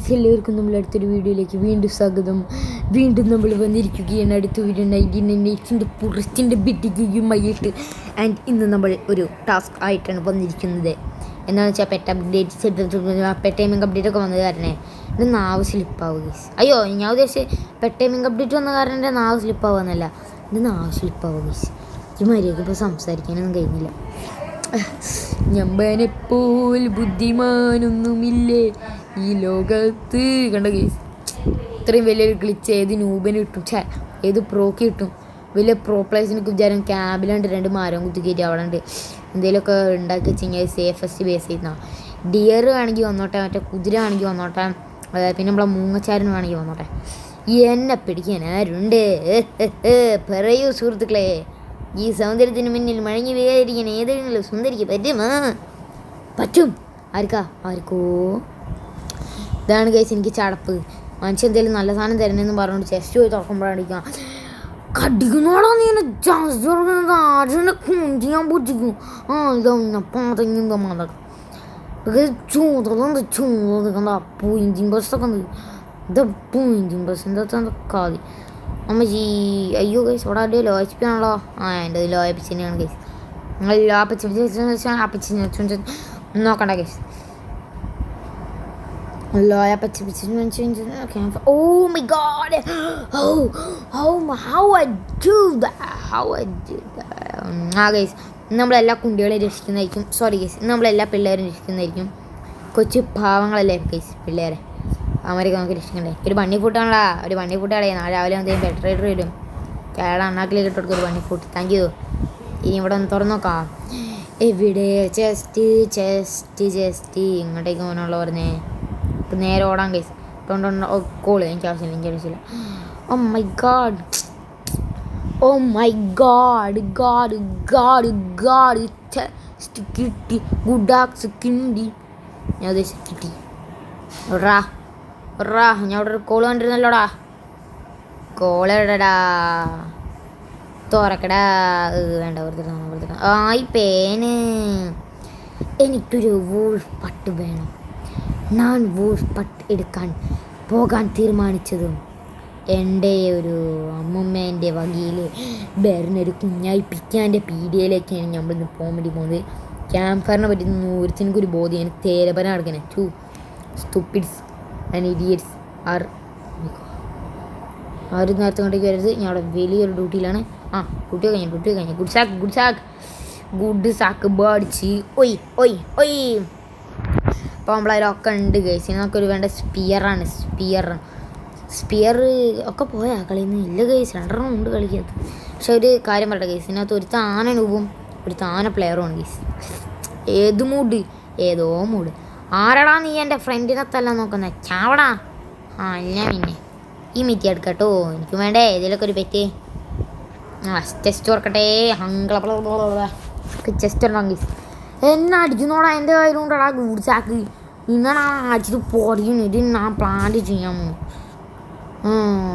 Guys, എല്ലാവർക്കും നമ്മൾ അടുത്തൊരു വീഡിയോയിലേക്ക് വീണ്ടും സ്വാഗതം. വീണ്ടും നമ്മൾ വന്നിരിക്കുകയാണ് അടുത്ത വീഡിയോ 1998 പുറത്തിൻ്റെ ബിഡിയുമായിട്ട്. ആൻഡ് ഇന്ന് നമ്മൾ ഒരു ടാസ്ക് ആയിട്ടാണ് വന്നിരിക്കുന്നത്. എന്താണെന്ന് വെച്ചാൽ പെട്ടേമിങ് അപ്ഡേറ്റ് ഒക്കെ വന്നത് കാരണം എൻ്റെ നാവ് സ്ലിപ്പാവുക ഗൈസ്. അയ്യോ, ഞാൻ ഉദ്ദേശിച്ച് പെട്ടേമിങ് അപ്ഡേറ്റ് വന്ന കാരണം എൻ്റെ നാവ് സ്ലിപ്പാവുകയെന്നല്ല, എൻ്റെ നാവ് സ്ലിപ്പാവുക ഗൈസ്. ഈ മര്യാദയ്ക്ക് ഇപ്പോൾ സംസാരിക്കാനൊന്നും കഴിയുന്നില്ല. ഞമ്പനെപ്പോൾ ബുദ്ധിമാനൊന്നുമില്ലേ ഈ ലോകത്ത്. കണ്ട ഗൈസ്, ഇത്രയും വലിയൊരു ഗ്ലിച്ച് ഏത് നൂബന് കിട്ടും? ഏത് പ്രോക്ക് കിട്ടും? വലിയ പ്രോ പ്ലേസിനൊക്കെ വിചാരം ക്യാബിലുണ്ട്, 2 മരം കുത്തി കയറ്റി അവിടെ ഉണ്ട് എന്തെങ്കിലുമൊക്കെ ഉണ്ടാക്കി വെച്ച് കഴിഞ്ഞാൽ സേഫസ്റ്റ് ബേസ് ചെയ്യുന്ന. ഡിയർ വേണമെങ്കിൽ വന്നോട്ടെ, മറ്റേ കുതിര വേണമെങ്കിൽ വന്നോട്ടെ, പിന്നെ നമ്മളെ മൂങ്ങച്ചാരന് വേണമെങ്കിൽ വന്നോട്ടെ. എന്നെ പിടിക്കാൻ ആരുണ്ട്? പറയൂ സുഹൃത്തുക്കളെ, ഈ സൗന്ദര്യത്തിന് മുന്നിൽ മഴങ്ങി വീഴാതിരിക്കാൻ ഏതെങ്കിലും സുന്ദരിക്ക് പറ്റുമോ? പറ്റും. ആർക്കോ. ഇതാണ് ഗൈസ് എനിക്ക് ചടപ്പ്. മനുഷ്യ എന്തെങ്കിലും നല്ല സാധനം തരുന്നതെന്ന് പറഞ്ഞുകൊണ്ട് ചെസ്റ്റ് പോയി തുറക്കുമ്പോഴായിരിക്കാം കടിക്കുന്നോടാ നീ എന്നെ ജാസ്തി തുറക്കുന്നത്. ആരുടെ കുഞ്ചിയാൻ പൊട്ടിക്കും. പാതങ്ങിന്തോ മതം ചൂതണ്ട പൂഞ്ചിൻ ബസ്സൊക്കെ ഉണ്ട്. ഇത് പൂഞ്ചിൻ ബസ് എന്താ കാതി അമ്മജി. അയ്യോ ഗൈസ്, ഇവിടെ അടിയോ ലോ എച്ച് പി ആണല്ലോ. എൻ്റെ ലോ എച്ച് പിന്നെയാണ് ഗൈസ്. നിങ്ങൾ ലോ അപ്പച്ചി നോക്കണ്ട ഗൈസ്. ലോ അപ്പച്ചി. Oh my god, how I do that. ആ ഗൈസ്, നമ്മളെല്ലാ കുണ്ടികളെയും രക്ഷിക്കുന്നതായിരിക്കും. സോറി ഗൈസ്, നമ്മളെല്ലാ പിള്ളേരും രക്ഷിക്കുന്നതായിരിക്കും. കൊച്ചു പാവങ്ങളല്ലേ ഗൈസ് പിള്ളേരെ, അവരൊക്കെ നമുക്ക് രക്ഷിക്കണ്ടേ. ഒരു ബണ്ണി ഫുട്ടാണല്ലോ, ഒരു ബണ്ണി ഫുട്ട് കളയാം. നാളെ രാവിലെ എന്തെങ്കിലും പെട്രേറ്റർ വരും, കേരള അണ്ണാക്കിലേക്ക് ഇട്ട് കൊടുക്കും ഒരു ബണ്ണി ഫുട്ട്. Thank you. ഇനി ഇവിടെ ഒന്ന് തുറന്നു നോക്കാം. എവിടെ ചെസ്റ്റ് ഇങ്ങോട്ടേക്ക് പോകാനുള്ള പറഞ്ഞേ. ഇപ്പം നേരെ ഓടാൻ കേസ്. ഇപ്പം കോള് എനിക്ക് ആവശ്യമില്ല. ഓ മൈ ഗാഡ് കിട്ടി. ഗുഡാക്സ് കിണ്ടി. ഞാൻ ഉദ്ദേശിച്ച് കിട്ടി. ഞാൻ അവിടെ ഒരു കോള് കണ്ടിരുന്നല്ലോടാ. കോളെടാ തുറക്കടാ. വേണ്ട, വെറുതെ ആയി പേന്. എനിക്കൊരു വൂൾഫ് പട്ട് വേണം. ഞാൻ വൂൾഫ് പട്ട് എടുക്കാൻ പോകാൻ തീരുമാനിച്ചതും എൻ്റെ ഒരു അമ്മുമ്മേൻ്റെ വകയിൽ ബേറിനൊരു കുഞ്ഞായി പിക്കാൻ്റെ പീഡിയയിലേക്കാണ് നമ്മളിന്ന് പോകാൻ വേണ്ടി പോകുന്നത്. ക്യാമ്പ് ഫയറിനെ പറ്റി ഒരുത്തിനൊരു ബോധ്യം. എനിക്ക് തേരപന നടക്കണേ. Two stupids and idiots are. ആരും നേരത്തെ കൊണ്ടേക്ക് വരരുത്. ഞാൻ അവിടെ വലിയൊരു ഡ്യൂട്ടിയിലാണ്. ഡ്യൂട്ടി കഴിഞ്ഞു. ഗുഡ് സാക്ക് ബേടിച്ച് ഒയ്. അപ്പോൾ നമ്മളതിലൊക്കെ ഉണ്ട് ഗൈസ്. നമുക്കൊരു വേണ്ട സ്പിയറാണ്. സ്പിയർ ഒക്കെ പോയാ കളിന്ന് ഇല്ല ഗൈസ്. 2 ഉണ്ട് കളിക്കകത്ത്. പക്ഷെ ഒരു കാര്യം പറയട്ടെ ഗൈസ്, ഇതിനകത്ത് ഒരു താന നൂബും ഒരു താന പ്ലെയറുമാണ് ഗൈസ്. ഏതോ മൂഡ്. ആരടാ നീ എൻ്റെ ഫ്രണ്ടിനകത്തല്ല നോക്കുന്നത്? ചാവടാ. അല്ല പിന്നെ ഈ മിറ്റി എടുക്കട്ടോ, എനിക്ക് വേണ്ടേ ഇതിലൊക്കെ ഒരു പെറ്റ്. ചെസ്റ്റ് ഓർക്കട്ടെ. ചെസ്റ്റ് ഉണ്ടോ ഗൈസ്? എന്നെ അടിക്കുന്നോടാ, എൻ്റെ കയ്യിലുണ്ടടാ ഗൂഡ് സാക്ക്. ഇങ്ങനെ അടിച്ചത് പൊടിയുന്നു. ഇത് ഞാൻ പ്ലാന്റ് ചെയ്യാമോ?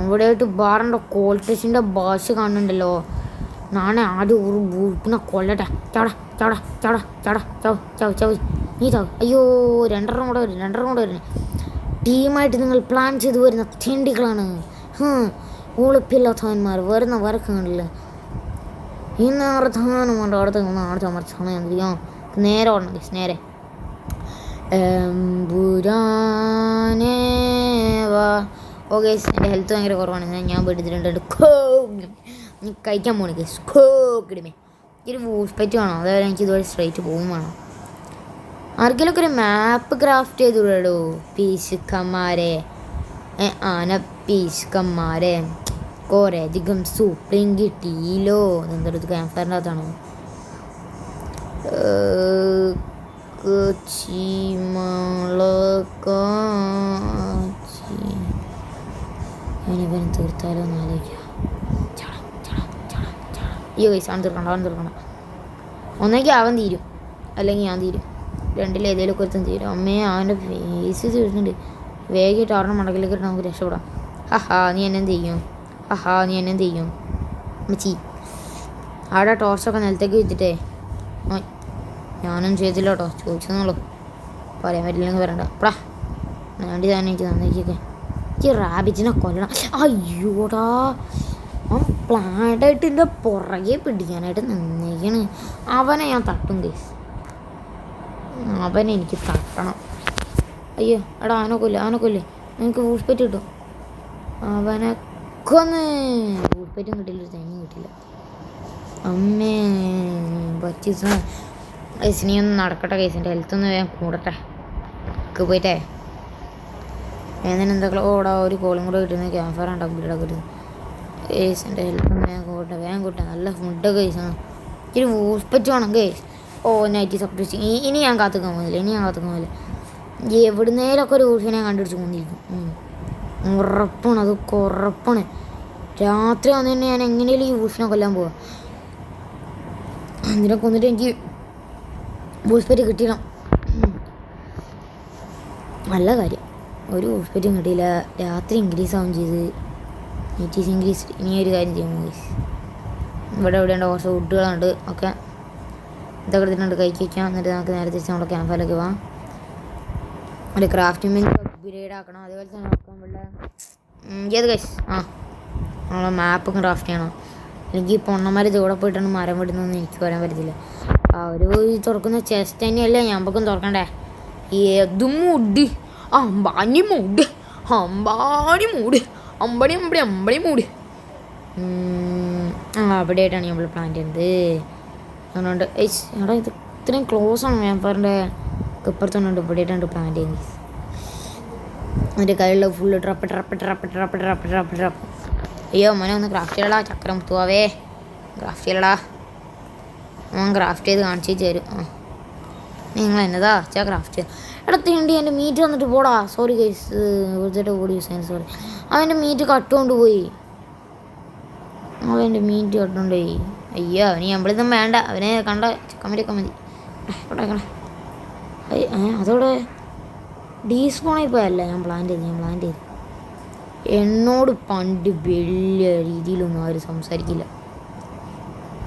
ഇവിടെ ആയിട്ട് ബാറിൻ്റെ കോൾട്ടേഴ്സിൻ്റെ ഭാഷ കാണുന്നുണ്ടല്ലോ. ഞാൻ ആദ്യം ഒരു ബൂട്ടിനെ കൊല്ലട്ടെ. നീ ചാവ്. അയ്യോ, 2 കൂടെ വരുന്നു. ടീമായിട്ട് നിങ്ങൾ പ്ലാൻ ചെയ്ത് വരുന്ന തെണ്ടികളാണ്. ഉളുപ്പില്ലാത്തവന്മാർ വരുന്ന വരക്കങ്ങളില്ല. ഇന്ന് പ്രധാനമുണ്ട്. അടുത്ത മറിച്ചാണ് എന്തിരിക്കാം. നേരെ ഓടണം ഗൈസ്, നേരെ. ഓ ഗൈസ്, എൻ്റെ ഹെൽത്ത് ഭയങ്കര കുറവാണ്. ഞാൻ എടുത്തിട്ടുണ്ട്. കഴിക്കാൻ പോണേ ഗൈസ്. കിടുമേ ഒരു വൂൾഫെറ്റ് വേണം. അതായത് എനിക്ക് ഇതുവരെ സ്ട്രൈറ്റ് പോകും വേണം. ആർക്കെങ്കിലൊക്കെ ഒരു മാപ്പ് ക്രാഫ്റ്റ് ചെയ്ത് വിടോ പീശുക്കന്മാരെ. പീശുക്കന്മാരെ കുറേ അധികം സൂപ്രീം കിട്ടിയില്ലോ. എന്തെടുത്ത് ക്യാമ്പ് ഫയറിൻ്റെ അകത്താണോ? അവനെ തീർത്താലോ എന്ന് ആലോചിക്കാം. അയ്യോ ഗൈസ്, അവൻ തീർക്കണ്ട. ഒന്നെങ്കിൽ അവൻ തീരും, അല്ലെങ്കിൽ ഞാൻ തീരും. 2 ഏതെങ്കിലുമൊക്കെ ഒരുത്തം തീരും. അമ്മയെ അവൻ്റെ ഫേസ് തീരുന്നുണ്ട്. വേഗമായിട്ട് അവരുടെ മടക്കിലേക്ക് ഇട്ട് നമുക്ക് രക്ഷപ്പെടാം. നീ എന്നെ ചെയ്യും മച്ചി. അവിടെ ടോർച്ചൊക്കെ നിലത്തേക്ക് വെച്ചിട്ടേ. ഞാനും ചെയ്തില്ല കേട്ടോ, ചോദിച്ചെന്നുള്ളൂ. പറയാൻ പറ്റില്ലെങ്കിൽ വരണ്ട. വേണ്ടി തന്നെ എനിക്ക് തന്നേക്കൊക്കെ എനിക്ക് റാബിറ്റിനെ കൊല്ലണം. അയ്യോടാ അവൻ പ്ലാനായിട്ട് എൻ്റെ പുറകെ പിടിക്കാനായിട്ട് നിന്നേക്കാണ്. അവനെ ഞാൻ തട്ടും കേസ്, അവനെ എനിക്ക് തട്ടണം. അയ്യോ എടാ അവനെ കൊല്ലേ എനിക്ക് ഊഷ്പെറ്റ് കിട്ടും. അവനെ കൊന്ന് ഊഷ്പെറ്റും കിട്ടില്ല, തേങ്ങയും കിട്ടില്ല. അമ്മേ പറ്റി കേസിനെയൊന്ന് നടക്കട്ടെ. കേസിൻ്റെ ഹെൽത്തൊന്ന് വേഗം കൂടട്ടെ. പോയിട്ടേ എന്തെങ്കിലും ഓടാ ഒരു കോളും കൂടെ കിട്ടുന്ന ക്യാമ്പ് ഫയർ ഉണ്ടാക്കും വീടൊക്കെ കിട്ടുന്നു. കേസിൻ്റെ ഹെൽത്തൊന്ന് വേഗം കൂട്ടെ. നല്ല ഫുഡൊക്കെ കേസാണ്. ഇച്ചിരി ഊഷ്പെറ്റ് വേണം കേസ്. ഓ നൈറ്റി സപ്രസ് ഇനി ഞാൻ കാത്തുക്കാൻ പോകുന്നില്ല. എവിടുന്നേലൊക്കെ ഒരു ഊഷിനെ കണ്ടുപിടിച്ച് കൊണ്ടിരിക്കും. ഉറപ്പാണ്, അതൊക്കെ ഉറപ്പാണ്. രാത്രി വന്നു തന്നെ ഞാൻ എങ്ങനെയും ഈ ഊഷിനെ കൊല്ലാൻ പോവാം. അതിനെ കൊന്നിട്ട് എനിക്ക് ഊഷ്പെറ്റ് കിട്ടിയണം. നല്ല കാര്യം, ഒരു ഊഷ്പെറ്റും കിട്ടിയില്ല. രാത്രി ഇൻക്രീസ് ആവും ചെയ്ത്, നൈറ്റീസ് ഇൻക്രീസ്. ഇനി ഒരു കാര്യം ചെയ്യുമ്പോൾ ഇവിടെ എവിടെയുണ്ട് കുറച്ച് വുഡുകളുണ്ട്. ഒക്കെ ഇതൊക്കെ എടുത്തിട്ടുണ്ട് കൈക്ക് വയ്ക്കാം. എന്നിട്ട് നമുക്ക് നേരെ തിരിച്ച് നമ്മുടെ ക്യാമ്പിലേക്ക് പോവാം. ഒരു ക്രാഫ്റ്റിംഗ് ബെഞ്ച് അപ്ഗ്രേഡ് ആക്കണം. അതേപോലെ തന്നെ നോക്കാൻ വല്ല ഏത് കൈസ് നമ്മളെ മാപ്പ് ക്രാഫ്റ്റ് ചെയ്യണം. എനിക്ക് ഈ പൊണ്ണന്മാർ ചൂടെ പോയിട്ടാണ് മരം വിടുന്നതെന്ന് എനിക്ക് പറയാൻ പറ്റത്തില്ല. അവർ തുറക്കുന്ന ചെസ്റ്റ് തന്നെയല്ലേ ഞമ്മക്കും തുറക്കണ്ടേ. ഏതും മൂട് അമ്പാടി മൂട് അവിടെയായിട്ടാണ് നമ്മൾ പ്ലാൻ ചെയ്യുന്നത്. അതുകൊണ്ട് എടാ ഇത് ഇത്രയും ക്ലോസ് ആണ് ക്യാമ്പറിൻ്റെ ഇപ്പുറത്തുണ്ട്. ഇവിടെയായിട്ടാണ് പ്ലാൻ ചെയ്യുന്നത്. അതിൻ്റെ കയ്യിലുള്ള ഫുള്ള് ട്രപ്പ്. അയ്യോ മോനെ ഒന്ന് ക്രാഫ്റ്റ് ചെയ്യടാ. ചക്രം മുത്തുവാവേ ക്രാഫ്റ്റ് ചെയ്യടാ. അവൻ ക്രാഫ്റ്റ് ചെയ്ത് കാണിച്ചു തരും. നിങ്ങൾ എന്നതാ ചാ ക്രാഫ്റ്റ് എടാ തേണ്ടി എൻ്റെ മീറ്റ് വന്നിട്ട് പോടാ. സോറി ഗൈസ്, വെറുതെ കൂടി യൂസ് ചെയ്യാൻ സോറി. അവൻ്റെ മീറ്റ് കട്ടുകൊണ്ട് പോയി. അയ്യോ അവന് നമ്മളിതൊന്നും വേണ്ട. അവനെ കണ്ട ചക്കമരിയൊക്കെ മതി. അതോടെ ഡീസ്പോണായി പോയല്ല ഞാൻ പ്ലാൻ ചെയ്ത്. എന്നോട് പണ്ട് വലിയ രീതിയിലൊന്നും ആരും സംസാരിക്കില്ല.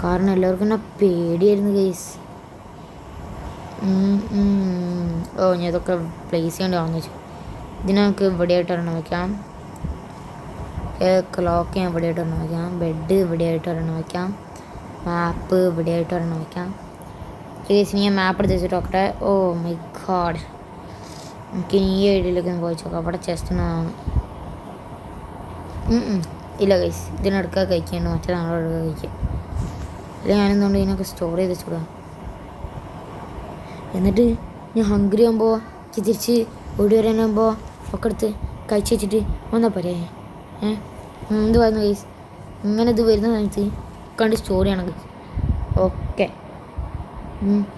കാരണം എല്ലാവർക്കും എന്നെ പേടിയായിരുന്നു കേസ്. ഞാൻ ഇതൊക്കെ പ്ലേസ് ചെയ്യേണ്ടി വന്നു. ഇതിന് നമുക്ക് ഇവിടെയായിട്ട് ഒരെണ്ണം വയ്ക്കാം. ക്ലോക്ക് ഞാൻ ഇവിടെയായിട്ട് ഒരെണ്ണം വയ്ക്കാം. ബെഡ് ഇവിടെയായിട്ട് ഒരെണ്ണം വയ്ക്കാം. മാപ്പ് ഇവിടെയായിട്ട് ഒരെണ്ണം വയ്ക്കാം. കേസിന് ഞാൻ മാപ്പ് എടുത്ത് വെച്ചിട്ട് നോക്കട്ടെ. ഓ മൈ ഗോഡ്, എനിക്ക് ഈ ഐഡിയയിലേക്ക് ഒന്ന് പോയി നോക്കാം. അവിടെ ചെസ്റ്റിനാണ് ഇല്ല കൈസ്, ഇതിനെടുക്കുക കഴിക്കേണ്ട, മറ്റേ നമ്മളെടുക്കുക കഴിക്കുക. അല്ലെങ്കിൽ ഞാനെന്തുകൊണ്ട് ഇതിനൊക്കെ സ്റ്റോർ ചെയ്ത് വെച്ചിടുക. എന്നിട്ട് ഞാൻ ഹംഗ്രി ആകുമ്പോൾ തിരിച്ച് ഓടി വരാനാകുമ്പോൾ ഒക്കെ എടുത്ത് കഴിച്ച് വെച്ചിട്ട് വന്നാൽ പോരെ. എന്ത് പറയുന്നു കൈസ്, ഇങ്ങനെ ഇത് വരുന്ന സമയത്ത് കണ്ട് സ്റ്റോറിയാണ് കൈസ്. ഓക്കെ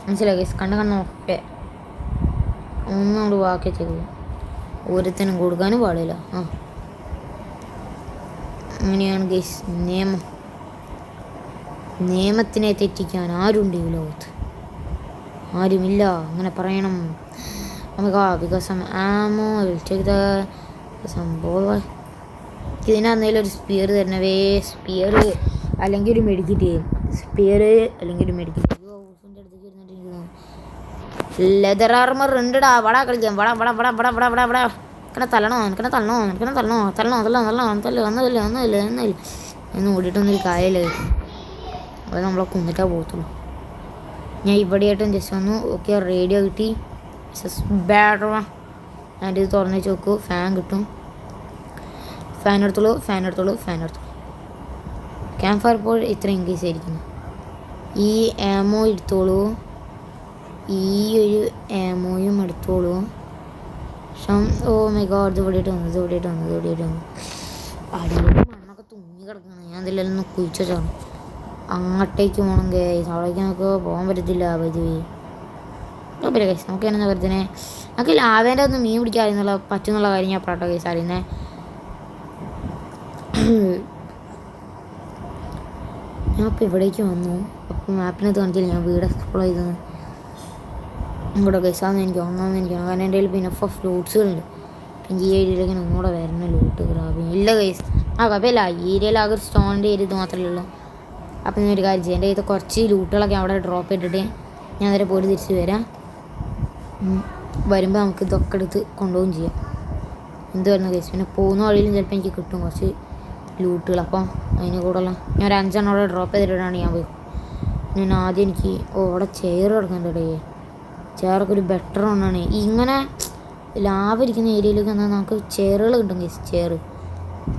മനസ്സിലായി കൈസ്, കണ്ട ഓക്കെ. ഒന്നും നമ്മൾ വാക്കി ചെയ്തു ഓരോരുത്തരും കൊടുക്കാനും പാടില്ല. അങ്ങനെയാണ് ഗൈസ് നിയമത്തിനെ തെറ്റിക്കാൻ ആരുണ്ട് ഈ ലോകത്ത്? ആരുമില്ല. അങ്ങനെ പറയണം. ബിക്കോസ് ആമോ ചെയ്ത സംഭവം ഇതിനെന്തെങ്കിലും ഒരു സ്പിയർ തരണവേ. സ്പിയർ അല്ലെങ്കിൽ ഒരു മെഡിക്കറ്റ്. ലെതർ ആർമർ ഉണ്ടടാ. വടാ കളിക്കാം. വടാ എനിക്കനെ തല്ലണോ എന്ന് ഓടിയിട്ടൊന്നൊരു കാര്യമില്ല. അത് നമ്മളെ കൊന്നിട്ടാ പോകത്തുള്ളൂ. ഞാൻ ഇവിടെയായിട്ടും ജസ്റ്റ് വന്നു. ഓക്കെ റേഡിയോ കിട്ടി. ബാറ്റർ അതിൻ്റെ ഇത് തുറന്ന് വെച്ച് നോക്കൂ. ഫാൻ കിട്ടും. ഫാൻ എടുത്തോളൂ. ക്യാമ്പ് ഫയർ ഇപ്പോൾ ഇത്ര ഇൻക്രീസ് ആയിരിക്കുന്നു. ഈ ആമോ എടുത്തോളൂ. ഈ ഒരു ആമോയും എടുത്തോളൂ. ഓ മൈ ഗോഡ്, ഇത് ഇവിടെയായിട്ട് വന്നു. അടിപൊളി മണ്ണൊക്കെ തുങ്ങി കിടക്കണം. ഞാൻ ഇതിലെല്ലാം ഒന്ന് കുഴിച്ചാണ്. അങ്ങോട്ടേക്ക് പോകണം ഗൈസ്. അവിടേക്ക് നമുക്ക് പോകാൻ പറ്റത്തില്ല. കുഴപ്പമില്ല ഗൈസ്, നമുക്ക് എന്നാ വെറുതെ നമുക്ക് ലാവേൻ്റെ ഒന്ന് മീൻ പിടിക്കാൻ പറ്റുന്നുള്ള കാര്യം ഞാൻ പറയാട്ടോ ഗൈസ്. അറിയുന്നത് ഞാൻ ഇപ്പോൾ ഇവിടേക്ക് വന്നു. അപ്പോൾ മാപ്പിനകത്ത് കാണിച്ചില്ല ഞാൻ വീട് എക്സ്പ്ലോർ ചെയ്തത്. ഇങ്ങോട്ട് ഗൈസാന്ന് എനിക്ക് കാരണം എൻ്റെ കയ്യിൽ പിന്നെ ഫ്രൂട്ട്സുകളുണ്ട്. എനിക്ക് ഈ ഏരിയയിലേക്ക് ഒന്നുകൂടെ വരുന്ന ലൂട്ട് ഗ്രാബ് ഇല്ല ഗൈസ്. കുഴപ്പമില്ല. ഈ ഏരിയയിലാകെ ഒരു സ്റ്റോണിൻ്റെ ഏരിയ ഇത് മാത്രമേ ഉള്ളൂ. അപ്പം ഞാൻ ഒരു കാര്യം ചെയ്യാം, എൻ്റെ കയ്യിൽ കുറച്ച് ലൂട്ടുകളൊക്കെ അവിടെ ഡ്രോപ്പ് ചെയ്തിട്ട് ഞാൻ അതിനെ പോയിട്ട് തിരിച്ച് വരാം. വരുമ്പോൾ നമുക്ക് ഇതൊക്കെ എടുത്ത് കൊണ്ടുപോകും ചെയ്യാം. എന്തുവായിരുന്നു കേസ്. പിന്നെ പോകുന്ന വഴിയിലും ചിലപ്പോൾ എനിക്ക് കിട്ടും കുറച്ച് ലൂട്ടുകൾ. അപ്പം അതിന് കൂടെയുള്ള ഞാൻ ഒരു 5 അവിടെ ഡ്രോപ്പ് ചെയ്തിട്ടാണ് ഞാൻ പോയി. ഞാൻ ആദ്യം എനിക്ക് അവിടെ ചെയർ കിടക്കുന്നുണ്ട്. ചെയറൊക്കെ ഒരു ബെറ്റർ ഒന്നാണ്. ഇങ്ങനെ ലാഭം ഇരിക്കുന്ന ഏരിയയിലേക്ക് വന്നാൽ നമുക്ക് ചെയറുകൾ കിട്ടും കേസ്.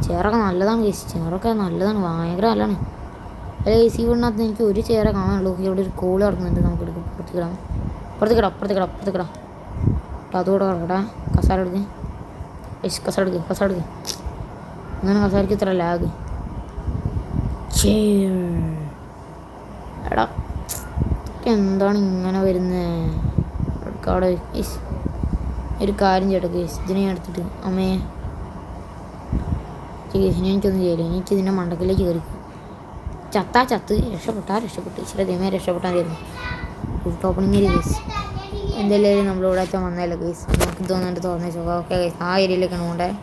ചെയറൊക്കെ നല്ലതാണ് കേസ്. ചെയറൊക്കെ നല്ലതാണ്, ഭയങ്കര നല്ലതാണ്. അല്ല കേസ് ഈ വീടിനകത്ത് എനിക്ക് ഒരു ചെയറെ കാണാനുള്ളൂ. ഇവിടെ ഒരു കോള് കിടക്കുന്നുണ്ട്, നമുക്ക് എടുക്കും. അപ്പുറത്തേക്കിടാം. അതുകൂടെ കിടക്കട്ടെ. കസാര എടുക്ക്. അങ്ങനെ കസാരക്ക് ഇത്ര ലാഗ്. എടാ എന്താണ് ഇങ്ങനെ വരുന്നത്? അവിടെ ഒരു കാര്യം ചേട്ടാ കേസ്, ഇതിനെ എടുത്തിട്ട് അമ്മേ കേസിനെ എനിക്കൊന്നും ചെയ്യില്ല. എനിക്കിതിൻ്റെ മണ്ടക്കിലേക്ക് കയറി ചത്ത് രക്ഷപ്പെട്ടു. ഇച്ചിരി ദൈവമേ രക്ഷപ്പെട്ടാൽ തരുന്നു. Food opening case. എന്തെങ്കിലും നമ്മളിവിടെ വന്നതല്ല കേസ്. നമുക്ക് തോന്നുന്നുണ്ട് തുറന്നു വെച്ചോക്കാം. ഓക്കെ കേസ്, ആ ഏരിയയിലേക്കാണ് പോകേണ്ടത്.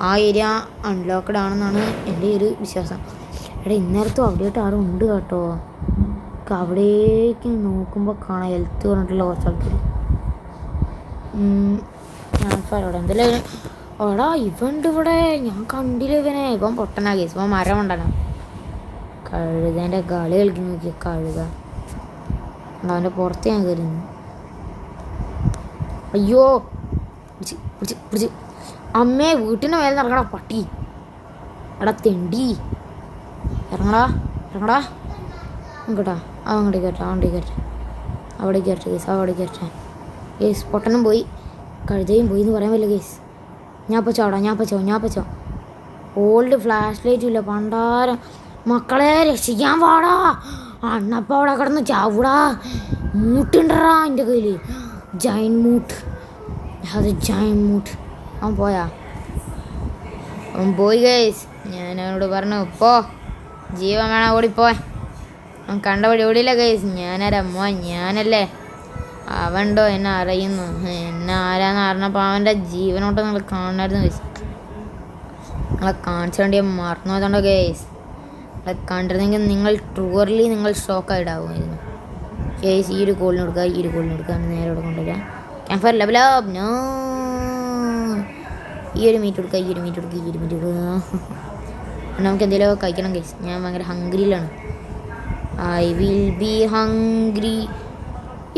ആ ഏരിയ അൺലോക്ക്ഡ് ആണെന്നാണ് എൻ്റെ ഒരു വിശ്വാസം. എടാ ഇന്നേരത്തും അവിടെയായിട്ട് ആരും ഉണ്ട് കേട്ടോ. അവിടേക്ക് നോക്കുമ്പോൾ കാണാം ഹെൽത്ത് പറഞ്ഞിട്ടുള്ള കുറച്ച് ആൾക്കാർ. അവിടെ എന്തെങ്കിലും എടാ ഇവണ്ട് ഇവിടെ. ഞാൻ കണ്ടില്ല ഇവൻ പൊട്ടനാ കേസ്. ഇവൻ മരം ഉണ്ടല്ലോ. കഴുകേൻ്റെ കളി കളിക്കുന്ന നോക്കിയ കഴുക. അവൻ്റെ പുറത്ത് ഞാൻ കയറുന്നു. അയ്യോ പിടിച്ച് അമ്മേ, വീട്ടിൻ്റെ മേലെ ഇറങ്ങടാ പട്ടി. എടാ തെണ്ടി ഇറങ്ങടാ കേട്ടാ. അങ്ങോട്ടേ കയറ്റ അവിടെ കയറ്റ കേസ്. പൊട്ടനും പോയി, കഴുതയും പോയി എന്ന് പറയാൻ പറ്റില്ല കേസ്. ഞാൻ പച്ചോ ഓൾഡ് ഫ്ലാഷ് ലൈറ്റും ഇല്ല പണ്ടാരം. മക്കളെ രക്ഷിക്കാൻ പാടാ. അണ്ണപ്പം അവിടെ കിടന്ന് ചാവൂടാ. മൂട്ടുണ്ടറാ എൻ്റെ കയ്യിൽ. ജൈൻ മൂട്ട്. അവൻ പോയി കേസ്. ഞാൻ അവനോട് പറഞ്ഞു പോ, ജീവൻ വേണം ഓടിപ്പോ. അവൻ കണ്ടപടി ഓടിയില്ല കേസ്. ഞാനല്ലേ. അവണ്ടോ എന്നെ അറിയുന്നു. എന്നെ ആരാന്ന് അറിഞ്ഞപ്പോൾ അവൻ്റെ ജീവനോട്ട് നിങ്ങൾ കാണാമായിരുന്നു കേസ്. നിങ്ങളെ കാണിച്ചു വേണ്ടി മറന്നുപോയതുകൊണ്ടോ കേസ്. നിങ്ങളെ കണ്ടിരുന്നെങ്കിൽ നിങ്ങൾ ഷോക്കായിട്ടാകുമായിരുന്നു കേസ്. ഈ ഒരു കോളിന് കൊടുക്കുക നേരെ ഇവിടെ കൊണ്ടുവരിക. Camp level up. നോ, ഈ ഒരു മീറ്റ് കൊടുക്കുക. നമുക്ക് എന്തെങ്കിലും കഴിക്കണം കേസ്. ഞാൻ ഭയങ്കര ഹംഗ്രിയിലാണ്. I will be hungry.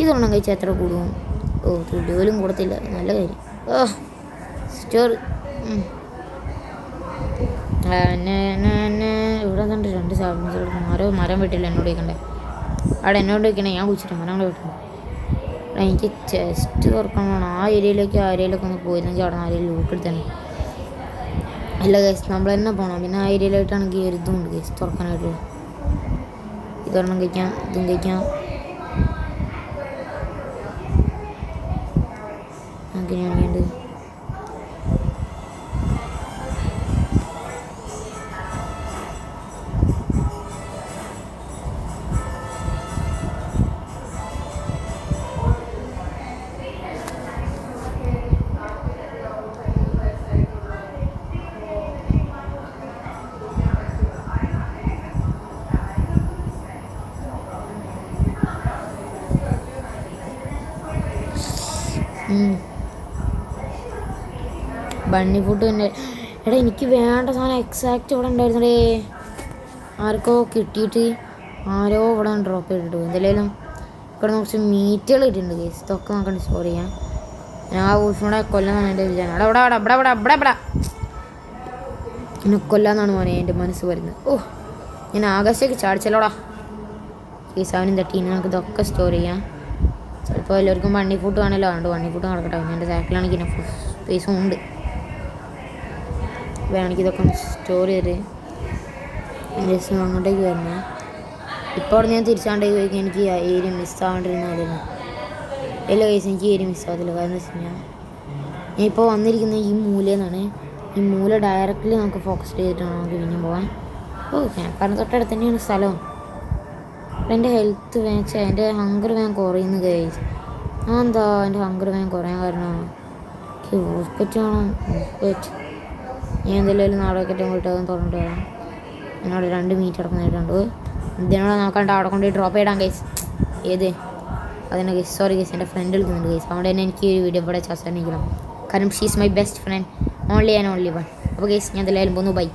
ഇതൊന്നും കഴിച്ചാൽ എത്ര കൂടും? തുല്യോലും കൂടത്തില്ല. നല്ല കാര്യം. സ്റ്റോർ ഇവിടെ കണ്ട് 2 സാധനങ്ങൾ ആരോ മരം വെട്ടില്ല എന്നോട് ചോദിക്കണ്ടേ. അവിടെ എന്നോട് ചോദിക്കണേ, ഞാൻ കുഴിച്ചിട്ട് മരം കൂടെ വെട്ടണം. എനിക്ക് ചെസ്റ്റ് തുറക്കണം. ആ ഏരിയയിലൊക്കെ ഒന്ന് പോയിരുന്നെങ്കിൽ അവിടെ ആരെയും ലൂട്ടെടുത്തന്നെ. അല്ല കേസ്, നമ്മൾ തന്നെ പോകണം. പിന്നെ ആ ഏരിയയിലായിട്ടാണെങ്കിൽ ഒരു ഇതുണ്ട് കേസ് തുറക്കാനായിട്ടുള്ള. ഇതൊരെണ്ണം കഴിക്കാം, ഇതും കഴിക്കാം. അങ്ങനെയാണെങ്കിൽ ബണ്ണി ഫുഡ് തന്നെ. എടാ എനിക്ക് വേണ്ട സാധനം എക്സാക്റ്റ് ഇവിടെ ഉണ്ടായിരുന്നടേ. ആർക്കോ കിട്ടിയിട്ട് ആരോ ഇവിടെ ഡ്രോപ്പ് ചെയ്തിട്ട് എന്തെങ്കിലും. ഇവിടെ കുറച്ച് മീറ്റുകൾ കിട്ടിയിട്ടുണ്ട് കേസ്. ഇതൊക്കെ നോക്കണ്ട സ്റ്റോർ ചെയ്യാം. ഞാൻ ആ ഊഷ്മൂടെ കൊല്ലാന്നാണ് എൻ്റെ വിചാരം. ഇവിടെ എന്നെ കൊല്ലാന്നാണ് മോനെ എൻ്റെ മനസ്സ് വരുന്നത്. ഞാൻ ആകാശത്തേക്ക് ചാടിച്ചല്ലോടാ കേസ്. അവനും തട്ടി. ഇനി നമുക്ക് ഇതൊക്കെ സ്റ്റോർ ചെയ്യാം. ചിലപ്പോൾ എല്ലാവർക്കും വണ്ണി ഫുഡ് വേണമല്ലോ. അതുകൊണ്ട് വണ്ണി ഫുഡ് നടക്കട്ടെ. എൻ്റെ സാക്കിലാണെങ്കിൽ ഇതിന് സ്പേസും ഉണ്ട്. വേണമെങ്കിൽ ഇതൊക്കെ സ്റ്റോർ ചെയ്ത് ജസ്റ്റ് അങ്ങോട്ടേക്ക് വരണേ. ഇപ്പോൾ അവിടെ ഞാൻ തിരിച്ചാണ്ടേക്ക് ചോദിക്കാൻ എനിക്ക് ഏരിയ മിസ്സാവേണ്ടിരുന്നായിരുന്നു. എല്ലാ കേസും എനിക്ക് ഏരിയ മിസ്സാകത്തില്ല. കാരണം എന്താ വെച്ച് കഴിഞ്ഞാൽ ഞാൻ ഇപ്പോൾ വന്നിരിക്കുന്ന ഈ മൂലയിൽ നിന്നാണ്. ഈ മൂല ഡയറക്റ്റ്ലി നമുക്ക് ഫോക്കസ് ചെയ്തിട്ടാണ് നമുക്ക് പിന്നെ പോകാൻ. ക്യാമ്പറിന് തൊട്ടടുത്ത് തന്നെയാണ് സ്ഥലം. എൻ്റെ ഹെൽത്ത് എൻ്റെ ഹങ്കർ വേഗം കുറയുന്നു കേസ്. എന്താ എൻ്റെ ഹങ്കർ വേഗം കുറയാൻ കാരണം ഹോസ്പിറ്റൽ വേണം. ഞാൻ എന്തെങ്കിലും നാടകത്തെ പോയിട്ട് അതൊന്നും തുറന്നിട്ട് വരാം. എന്നോട് 2 മീറ്റ് കിടക്കുന്നതായിട്ടുണ്ട്. ഇതിനോട് നോക്കാണ്ട് അവിടെ കൊണ്ട് ഡ്രോപ്പ് ചെയ്യണം കേസ്. അതിനെ കേസ്. സോറി കേസ്, എൻ്റെ ഫ്രണ്ട് വിളിക്കുന്നുണ്ട് കേസ്. അതുകൊണ്ട് തന്നെ എനിക്ക് ഈ വീഡിയോ ഇവിടെ അവസാനിക്കണം. കാരണം she's my best friend. Only and only one. അപ്പോൾ ഗൈസ് ഞാൻ എന്തായാലും പോന്നു. ബൈ.